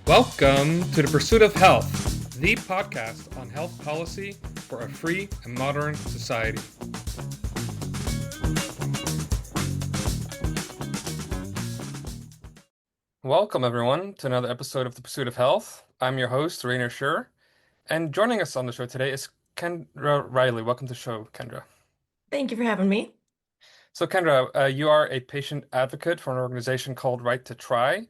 Welcome to The Pursuit of Health, the podcast on health policy for a free and modern society. Welcome, everyone, to another episode of The Pursuit of Health. I'm your host, Rainer Schur, and joining us on the show today is Kendra Riley. Welcome to the show, Kendra. Thank you for having me. So, Kendra, you are a patient advocate for an organization called Right to Try.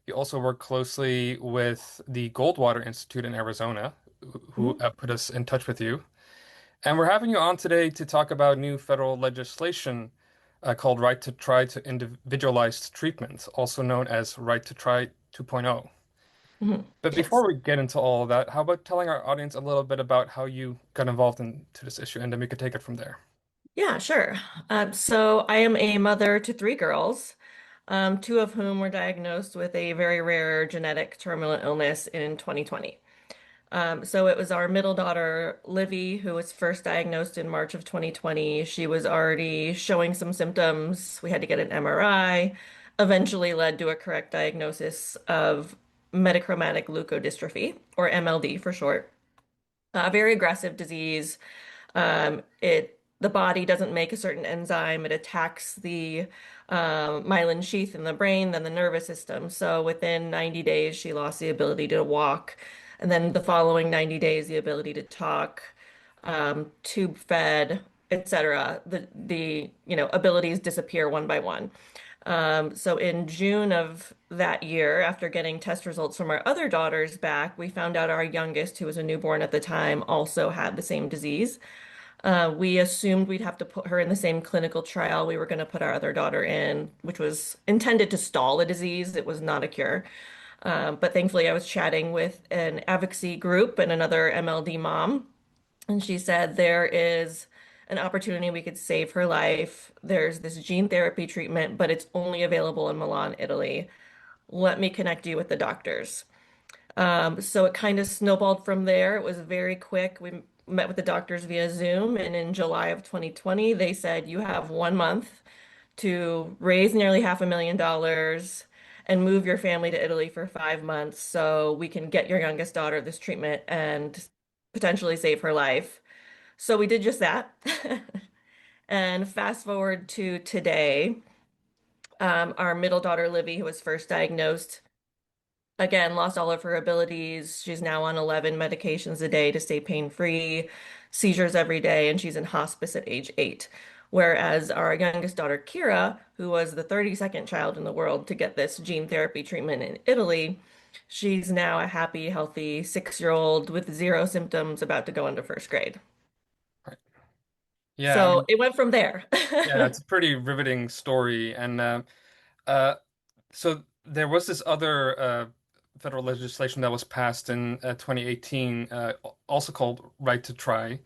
You also work closely with the Goldwater Institute in Arizona, who Mhm. put us in touch with you. And we're having you on today to talk about new federal legislation called Right to Try to Individualized Treatment, also known as Right to Try 2.0. Mhm. But Yes. before we get into all of that, how about telling our audience a little bit about how you got involved into this issue, and then we could take it from there. Yeah, sure. So I am a mother to three girls, two of whom were diagnosed with a very rare genetic terminal illness in 2020. So it was our middle daughter, Livy, who was first diagnosed in March of 2020. She was already showing some symptoms. We had to get an MRI, eventually led to a correct diagnosis of metachromatic leukodystrophy, or MLD for short. A very aggressive disease. The body doesn't make a certain enzyme. It attacks the myelin sheath in the brain, then the nervous system. So within 90 days, she lost the ability to walk, and then the following 90 days, the ability to talk, tube fed, etc. The abilities disappear one by one. So in June of that year, after getting test results from our other daughters back, we found out our youngest, who was a newborn at the time, also had the same disease. We assumed we'd have to put her in the same clinical trial we were going to put our other daughter in, which was intended to stall a disease. It was not a cure. But thankfully, I was chatting with an advocacy group and another MLD mom, and she said there is an opportunity we could save her life. There's this gene therapy treatment, but it's only available in Milan, Italy. Let me connect you with the doctors. So it kind of snowballed from there. It was very quick. We met with the doctors via Zoom, and in July of 2020, they said you have 1 month to raise nearly $500,000 and move your family to Italy for 5 months so we can get your youngest daughter this treatment and potentially save her life. So we did just that. And fast forward to today, our middle daughter, Livy, who was first diagnosed, again, lost all of her abilities. She's now on 11 medications a day to stay pain-free, seizures every day, and she's in hospice at age 8. Whereas our youngest daughter, Kira, who was the 32nd child in the world to get this gene therapy treatment in Italy, she's now a happy, healthy 6-year-old with zero symptoms about to go into first grade. Right. Yeah, I So mean, it went from there. yeah, it's a pretty riveting story. And uh, so there was this other federal legislation that was passed in 2018, also called Right to Try.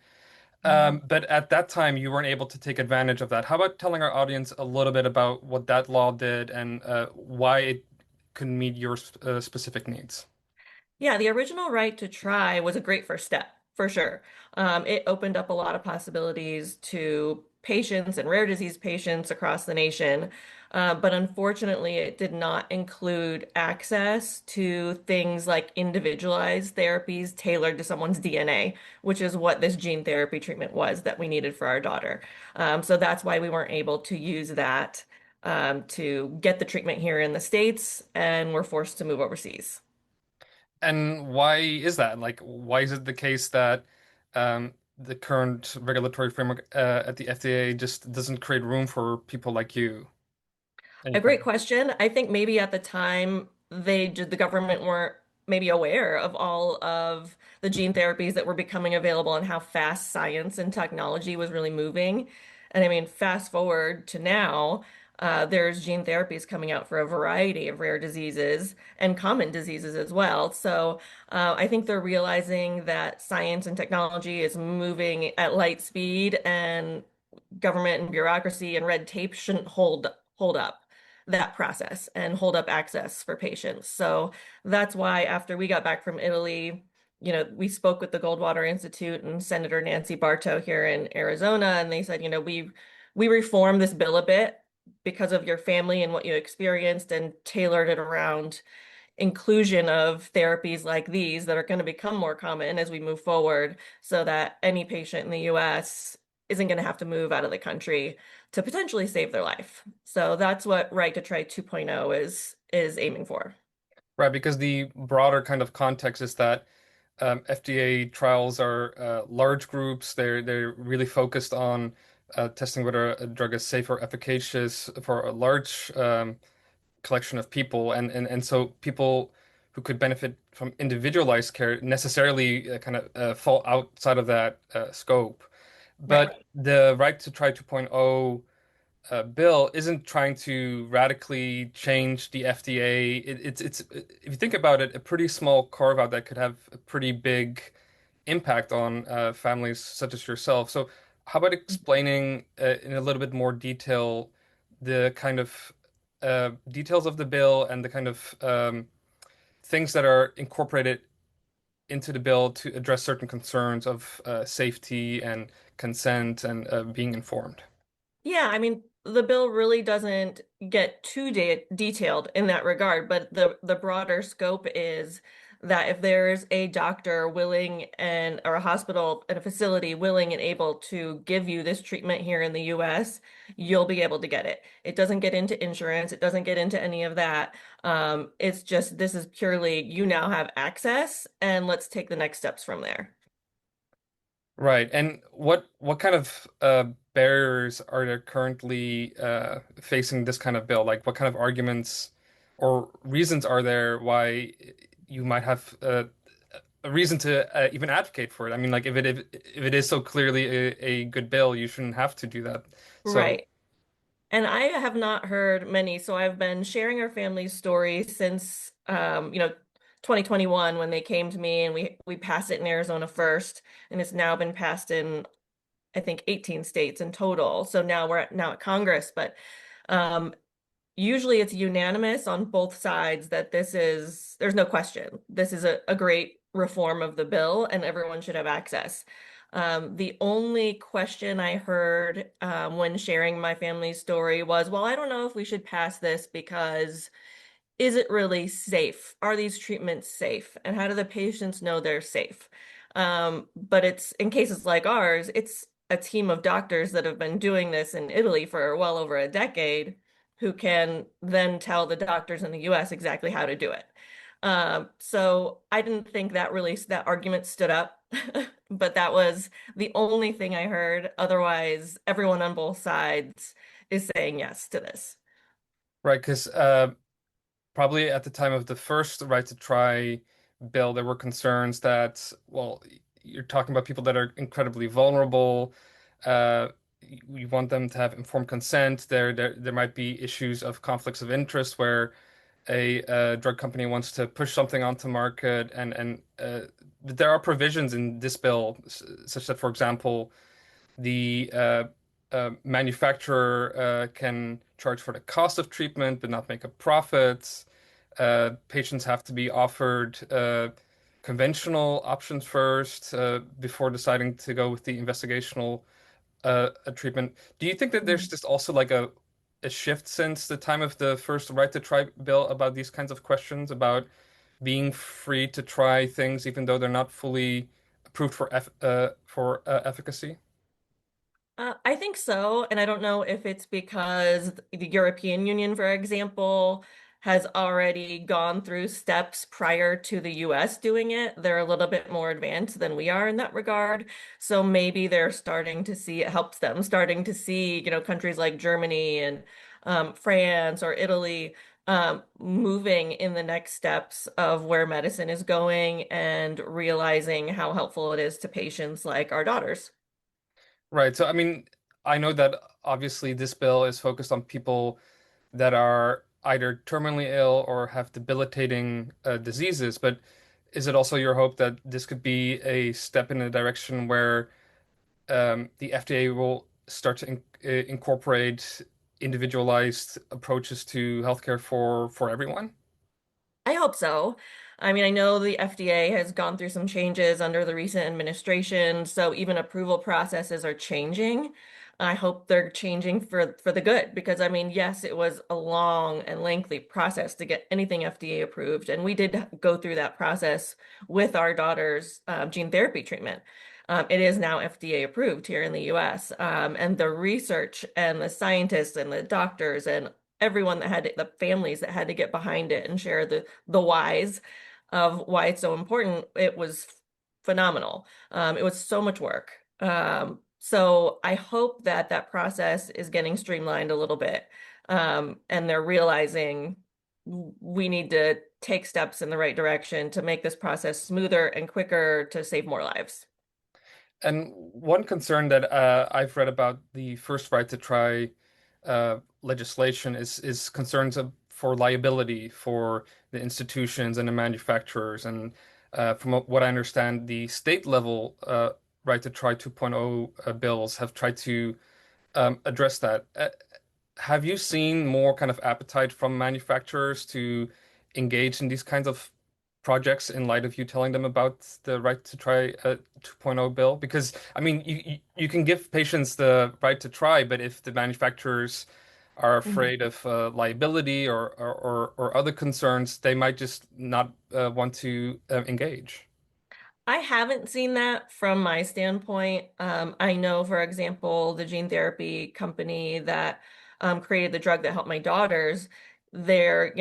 Mhm. But at that time, you weren't able to take advantage of that. How about telling our audience a little bit about what that law did and why it couldn't meet your specific needs? Yeah, the original right to try was a great first step, for sure. It opened up a lot of possibilities to patients and rare disease patients across the nation. But unfortunately, it did not include access to things like individualized therapies tailored to someone's DNA, which is what this gene therapy treatment was that we needed for our daughter. So that's why we weren't able to use that to get the treatment here in the States, and we're forced to move overseas. And why is that? Like, why is it the case that the current regulatory framework at the FDA just doesn't create room for people like you and A your great company? question. I think maybe at the time the government weren't maybe aware of all of the gene therapies that were becoming available and how fast science and technology was really moving. And I mean, fast forward to now, there's gene therapies coming out for a variety of rare diseases and common diseases as well. So I think they're realizing that science and technology is moving at light speed, and government and bureaucracy and red tape shouldn't hold up that process and hold up access for patients. So that's why after we got back from Italy, we spoke with the Goldwater Institute and Senator Nancy Barto here in Arizona, and they said, we reformed this bill a bit because of your family and what you experienced and tailored it around inclusion of therapies like these that are going to become more common as we move forward so that any patient in the US isn't going to have to move out of the country to potentially save their life. So that's what Right to Try 2.0 is aiming for. Right, because the broader kind of context is that FDA trials are large groups. They're really focused on testing whether a drug is safe or efficacious for a large collection of people, and so people who could benefit from individualized care necessarily kind of fall outside of that scope. Right. But the Right to Try 2.0 bill isn't trying to radically change the FDA. It's if you think about it, a pretty small carve out that could have a pretty big impact on families such as yourself. So, how about explaining in a little bit more detail the kind of details of the bill and the kind of things that are incorporated into the bill to address certain concerns of safety and consent and being informed? Yeah, I mean, the bill really doesn't get too detailed in that regard, but the broader scope is that if there's a doctor willing and or a hospital and a facility willing and able to give you this treatment here in the US, you'll be able to get it. It doesn't get into insurance, it doesn't get into any of that. It's just this is purely you now have access and let's take the next steps from there. Right. And what kind of barriers are there currently facing this kind of bill? Like, what kind of arguments or reasons are there why you might have a reason to even advocate for it? I mean, like, if it is so clearly a good bill, you shouldn't have to do that. So, Right. And I have not heard many. So I've been sharing our family's story since 2021 when they came to me and we passed it in Arizona first, and it's now been passed in I think 18 states in total. So now now at Congress, but um usually it's unanimous on both sides that there's no question. This is a great reform of the bill and everyone should have access. The only question I heard when sharing my family's story was, well, I don't know if we should pass this because is it really safe? Are these treatments safe? And how do the patients know they're safe? But it's in cases like ours, it's a team of doctors that have been doing this in Italy for well over a decade who can then tell the doctors in the US exactly how to do it. So I didn't think that argument stood up, but that was the only thing I heard. Otherwise, everyone on both sides is saying yes to this. right, because probably at the time of the first Right to Try bill, there were concerns that, well, you're talking about people that are incredibly vulnerable. Uh, you want them to have informed consent. There might be issues of conflicts of interest where a drug company wants to push something onto market, and there are provisions in this bill such that, for example, the manufacturer can charge for the cost of treatment but not make a profit. Patients have to be offered conventional options first before deciding to go with the investigational treatment. Do you think that there's just also like a shift since the time of the first Right to Try bill about these kinds of questions about being free to try things even though they're not fully approved for efficacy? I think so, and I don't know if it's because the European Union, for example, has already gone through steps prior to the US doing it. They're a little bit more advanced than we are in that regard. So maybe they're starting to see it helps them, starting to see, countries like Germany and France or Italy moving in the next steps of where medicine is going and realizing how helpful it is to patients like our daughters. Right. So, I mean, I know that obviously this bill is focused on people that are either terminally ill or have debilitating diseases, but is it also your hope that this could be a step in a direction where the FDA will start to incorporate individualized approaches to healthcare for everyone? I hope so. I mean, I know the FDA has gone through some changes under the recent administration, so even approval processes are changing. I hope they're changing for the good because I mean, yes, it was a long and lengthy process to get anything FDA approved, and we did go through that process with our daughter's gene therapy treatment. It is now FDA approved here in the US. And the research and the scientists and the doctors and everyone the families that had to get behind it and share the whys of why it's so important, it was phenomenal. It was so much work. So I hope that that process is getting streamlined a little bit. And they're realizing we need to take steps in the right direction to make this process smoother and quicker to save more lives. And one concern that I've read about the first right to try legislation is concerns for liability for the institutions and the manufacturers. And from what I understand, the state level right to try 2.0 bills have tried to address that. Have you seen more kind of appetite from manufacturers to engage in these kinds of projects in light of you telling them about the right to try a 2.0 bill? Because, I mean, you can give patients the right to try, but if the manufacturers are Mhm. afraid of liability or other concerns, they might just not want to engage. I haven't seen that from my standpoint. I know, for example, the gene therapy company that created the drug that helped my daughters, they're,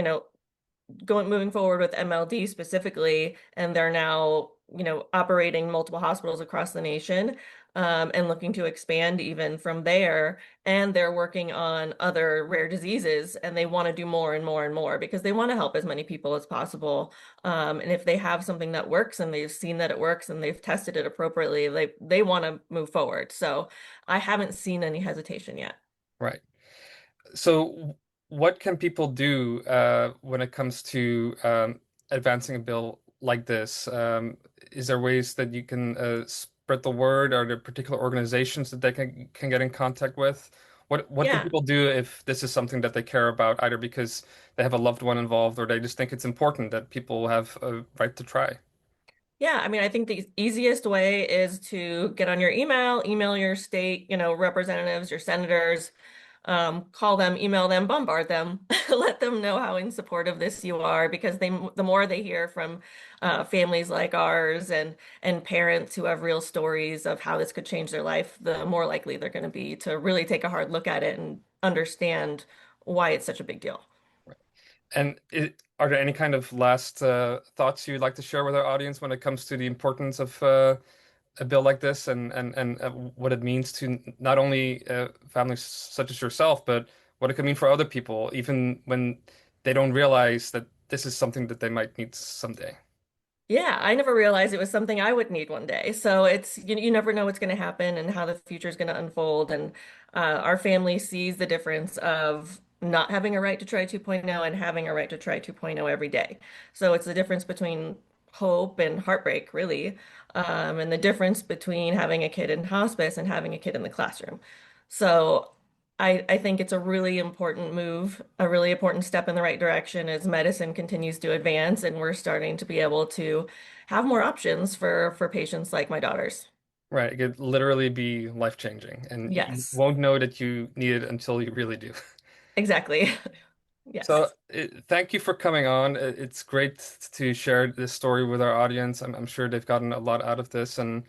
moving forward with MLD specifically, and they're now, operating multiple hospitals across the nation, and looking to expand even from there. And they're working on other rare diseases, and they want to do more and more and more because they want to help as many people as possible. And if they have something that works and they've seen that it works and they've tested it appropriately, they want to move forward. So I haven't seen any hesitation yet. Right. So, what can people do when it comes to advancing a bill like this? Is there ways that you can spread the word? Are there particular organizations that they can get in contact with? What can Yeah. people do if this is something that they care about, either because they have a loved one involved or they just think it's important that people have a right to try? Yeah, I mean, I think the easiest way is to get on your email your state, representatives, your senators, call them, email them, bombard them, let them know how in support of this you are, because the more they hear from families like ours and parents who have real stories of how this could change their life, the more likely they're going to be to really take a hard look at it and understand why it's such a big deal. And are there any kind of last thoughts you'd like to share with our audience when it comes to the importance of a bill like this and what it means to not only families such as yourself, but what it could mean for other people, even when they don't realize that this is something that they might need someday? Yeah, I never realized it was something I would need one day. So it's you never know what's going to happen and how the future is going to unfold. And our family sees the difference of not having a right to try 2.0 and having a right to try 2.0 every day. So it's the difference between hope and heartbreak, really, and the difference between having a kid in hospice and having a kid in the classroom. So I think it's a really important move, a really important step in the right direction as medicine continues to advance and we're starting to be able to have more options for patients like my daughters. Right. It could literally be life-changing, and you Yes, won't know that you need it until you really do. exactly. So, Yes. thank you for coming on. It's great to share this story with our audience. I'm sure they've gotten a lot out of this, and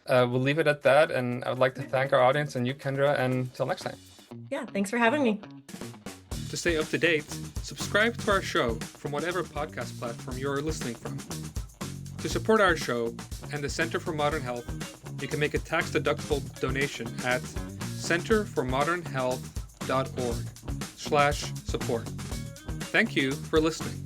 we'll leave it at that. And I would like to thank our audience and you, Kendra, and until next time. Yeah, thanks for having me. To stay up to date, subscribe to our show from whatever podcast platform you're listening from. To support our show and the Center for Modern Health, you can make a tax-deductible donation at centerformodernhealth.org/support. Thank you for listening.